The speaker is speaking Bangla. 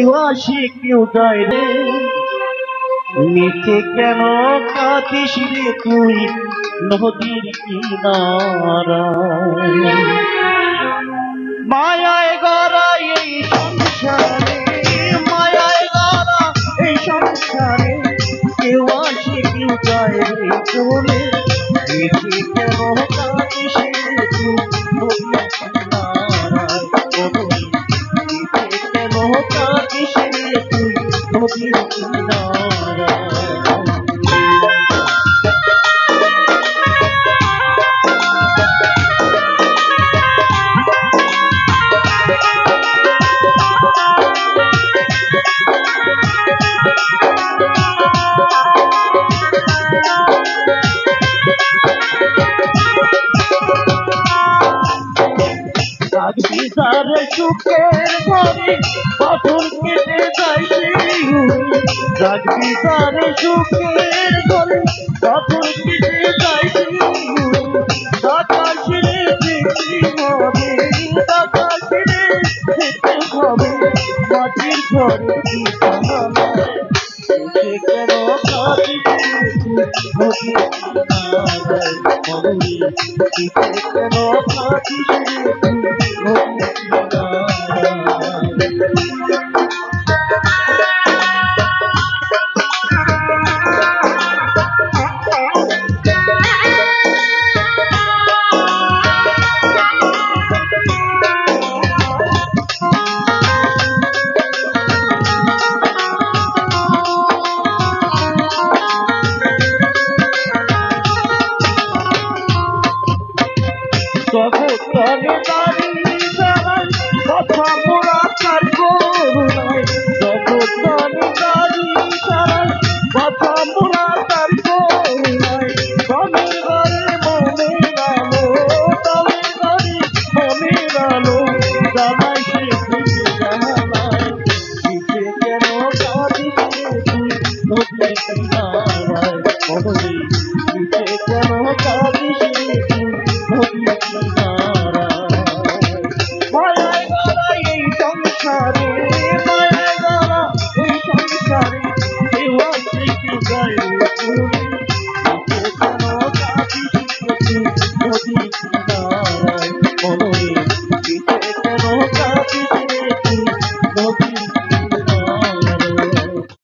কেউ আসে কেউ যায় রে, নিচে কেন কাঁদিস রে তুই নদীর কিনারায়। মায়ায় গড়া এই সংসারে, মায়ায় গড়া এই সংসারে, কেউ আসে কেউ যায় রে চলে, নিচে কেন কাঁদিস রে তুই নদীর কিনারায়। নিচে কেন কাঁদিস রে তুই নদীর কিনারায়। বিচারে সুখের ঘরে পাথর কেটে যায় সেই রাগ, বিচারে সুখের ঘরে পাথর কেটে যায় সেই আকাশে দেখতে হবে, আকাশে দেখতে হবে মাটির ঘরে কেন কাঁদিস নদীর কিনারায়। কেন কাঁদিস জগৎতলে দাঁড়িয়ে দাঁড়ায় কথা মোরা তার করুণায়, জগৎতলে দাঁড়িয়ে দাঁড়ায় কথা মোরা তার করুণায়। তমের ঘরে মনের আলো, তমের ঘরে মনের আলো জানাই সে জানায়। নিচে কেন কাঁদিস রে তুই নদীর কিনারায়, নিচে কেন কাঁদিস রে তুই নদীর কিনারায়। মায়ায় গড়া এই সংসারে, মায়ায় গড়া এই সংসারে, কেউ আসে কেউ যায় রে চলে,